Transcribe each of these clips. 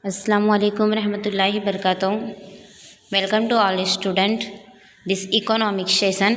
Assalamu alaikum warahmatullahi wabarakatuh. Welcome to all student this economic session.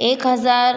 1000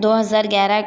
2011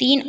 3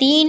3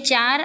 4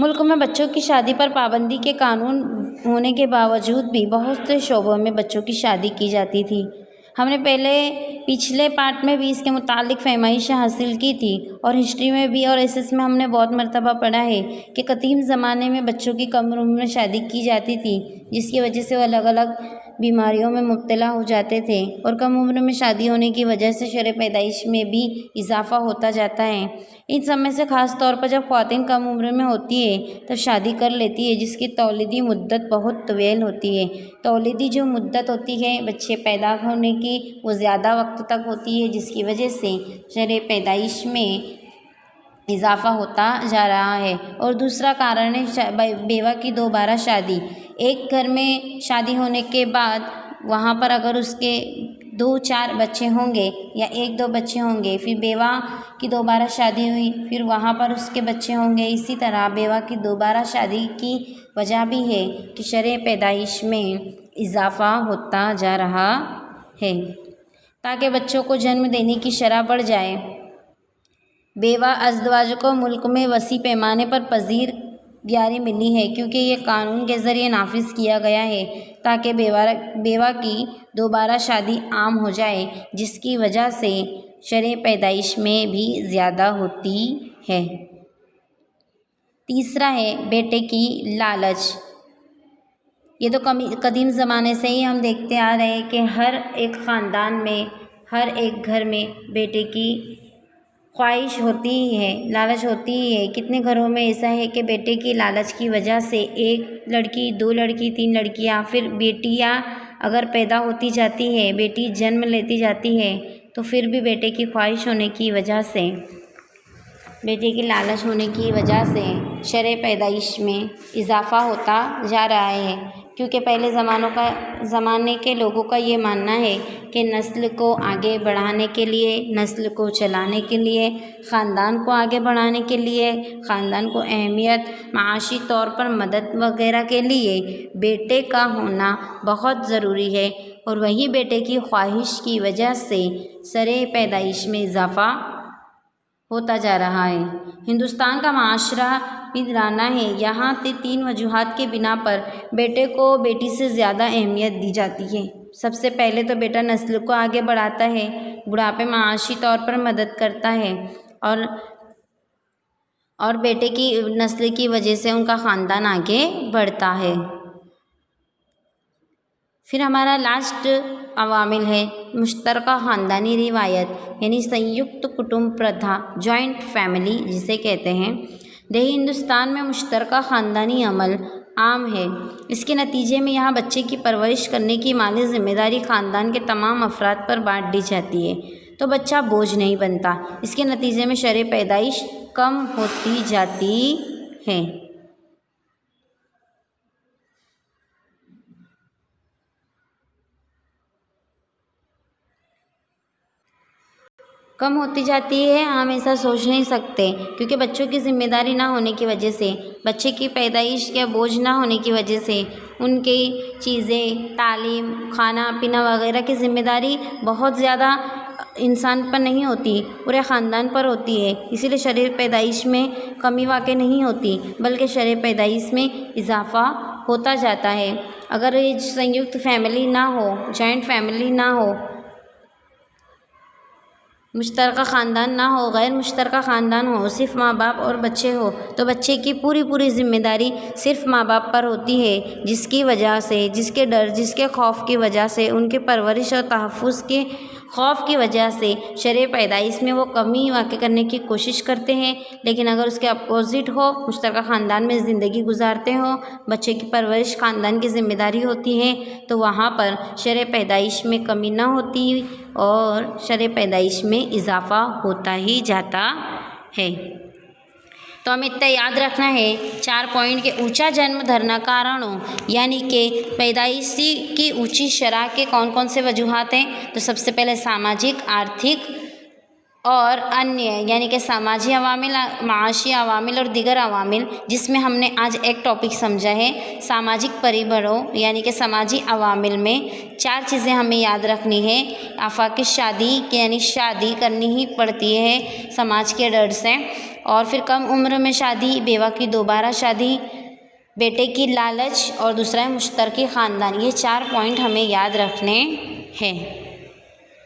ملک میں بچوں کی شادی پر پابندی کے قانون ہونے کے باوجود بھی بہت سے شعبوں میں بچوں کی شادی کی جاتی تھی۔ ہم نے پچھلے پارٹ میں بھی اس کے متعلق فہمائش حاصل کی تھی، اور ہسٹری میں بھی اور ایسس میں ہم نے بہت مرتبہ پڑھا ہے کہ قدیم زمانے میں بچوں کی کم عمر میں شادی کی جاتی تھی، جس کی وجہ سے وہ الگ الگ بیماریوں میں مبتلا ہو جاتے تھے، اور کم عمر میں شادی ہونے کی وجہ سے شرح پیدائش میں بھی اضافہ ہوتا جاتا ہے۔ ان سب میں سے خاص طور پر جب خواتین کم عمر میں ہوتی ہے تب شادی کر لیتی ہے، جس کی تولیدی مدت بہت طویل ہوتی ہے۔ تولیدی جو مدت ہوتی ہے بچے پیدا ہونے کی، وہ زیادہ وقت تک ہوتی ہے، جس کی وجہ سے شرح پیدائش میں اضافہ ہوتا جا رہا ہے۔ اور دوسرا کارن ہے بیوہ کی دوبارہ شادی۔ ایک گھر میں شادی ہونے کے بعد وہاں پر اگر اس کے 2-4 بچے ہوں گے یا 1-2 بچے ہوں گے، پھر بیوہ کی دوبارہ شادی ہوئی، پھر وہاں پر اس کے بچے ہوں گے، اسی طرح بیوہ کی دوبارہ شادی کی وجہ بھی ہے کہ شرح پیدائش میں اضافہ ہوتا جا رہا ہے تاکہ بچوں کو جنم دینے کی شرح بڑھ جائے۔ بیوہ ازدواج کو ملک میں وسیع پیمانے پر پذیرائی ملی ہے، کیونکہ یہ قانون کے ذریعے نافذ کیا گیا ہے تاکہ بیوہ کی دوبارہ شادی عام ہو جائے، جس کی وجہ سے شرح پیدائش میں بھی زیادہ ہوتی ہے۔ تیسرا ہے بیٹے کی لالچ۔ یہ تو قدیم زمانے سے ہی ہم دیکھتے آ رہے ہیں کہ ہر ایک خاندان میں، ہر ایک گھر میں بیٹے کی خواہش ہوتی ہی ہے، لالچ ہوتی ہی ہے۔ کتنے گھروں میں ایسا ہے کہ بیٹے کی لالچ کی وجہ سے 1 لڑکی، 2 لڑکی، 3 لڑکیاں، پھر بیٹیاں اگر پیدا ہوتی جاتی ہے، بیٹی جنم لیتی جاتی ہے، تو پھر بھی بیٹے کی خواہش ہونے کی وجہ سے، بیٹے کی لالچ ہونے کی وجہ سے شرح پیدائش میں اضافہ ہوتا جا رہا ہے، کیونکہ پہلے زمانے کے لوگوں کا یہ ماننا ہے کہ نسل کو آگے بڑھانے کے لیے، نسل کو چلانے کے لیے، خاندان کو آگے بڑھانے کے لیے، خاندان کو اہمیت، معاشی طور پر مدد وغیرہ کے لیے بیٹے کا ہونا بہت ضروری ہے، اور وہی بیٹے کی خواہش کی وجہ سے شرح پیدائش میں اضافہ ہوتا جا رہا ہے۔ ہندوستان کا معاشرہ پدرانہ ہے۔ یہاں 3 وجوہات کی بنا پر بیٹے کو بیٹی سے زیادہ اہمیت دی جاتی ہے۔ سب سے پہلے تو بیٹا نسل کو آگے بڑھاتا ہے، بڑھاپے میں معاشی طور پر مدد کرتا ہے، اور بیٹے کی نسل کی وجہ سے ان کا خاندان آگے بڑھتا ہے۔ پھر ہمارا لاسٹ عوامل ہے مشترکہ خاندانی روایت، یعنی سنیکت کٹمب پرتھا، جوائنٹ فیملی جسے کہتے ہیں۔ دیہی ہندوستان میں مشترکہ خاندانی عمل عام ہے۔ اس کے نتیجے میں یہاں بچے کی پرورش کرنے کی مالی ذمہ داری خاندان کے تمام افراد پر بانٹ دی جاتی ہے، تو بچہ بوجھ نہیں بنتا۔ اس کے نتیجے میں شرح پیدائش کم ہوتی جاتی ہے۔ کم ہوتی جاتی ہے، ہم ایسا سوچ نہیں سکتے، کیونکہ بچوں کی ذمہ داری نہ ہونے کی وجہ سے، بچے کی پیدائش کا بوجھ نہ ہونے کی وجہ سے، ان کی چیزیں، تعلیم، کھانا پینا وغیرہ کی ذمہ داری بہت زیادہ انسان پر نہیں ہوتی، پورے خاندان پر ہوتی ہے۔ اسی لیے شرح پیدائش میں کمی واقع نہیں ہوتی، بلکہ شرح پیدائش میں اضافہ ہوتا جاتا ہے۔ اگر یہ سنیکت فیملی نہ ہو، جوائنٹ فیملی نہ ہو، مشترکہ خاندان نہ ہو، غیر مشترکہ خاندان ہو، صرف ماں باپ اور بچے ہو، تو بچے کی پوری ذمہ داری صرف ماں باپ پر ہوتی ہے، جس کی وجہ سے، جس کے ڈر، جس کے خوف کی وجہ سے، ان کے پرورش اور تحفظ کے خوف کی وجہ سے شرح پیدائش میں وہ کمی واقع کرنے کی کوشش کرتے ہیں۔ لیکن اگر اس کے اپوزٹ ہو، مشترکہ خاندان میں زندگی گزارتے ہوں، بچے کی پرورش خاندان کی ذمہ داری ہوتی ہے، تو وہاں پر شرح پیدائش میں کمی نہ ہوتی اور شرح پیدائش میں اضافہ ہوتا ہی جاتا ہے۔ تو ہمیں اتنا یاد رکھنا ہے 4 پوائنٹ کے اونچا جنم دھرنا کارنوں، یعنی کہ پیدائش کی اونچی شرح کے کون کون سے وجوہات ہیں۔ تو سب سے پہلے ساماجک، آرتھک اور انیہ یعنی کہ سماجی عوامل، معاشی عوامل اور دیگر عوامل، جس میں ہم نے آج ایک ٹاپک سمجھا ہے ساماجک پریبڑوں یعنی کہ سماجی عوامل میں 4 چیزیں ہمیں یاد رکھنی ہے۔ آفاقی شادی یعنی شادی کرنی ہی پڑتی ہے سماج کے ڈر سے، اور پھر کم عمر میں شادی، بیوہ کی دوبارہ شادی، بیٹے کی لالچ، اور دوسرا ہے مشترکہ خاندان۔ یہ 4 پوائنٹ ہمیں یاد رکھنے ہیں۔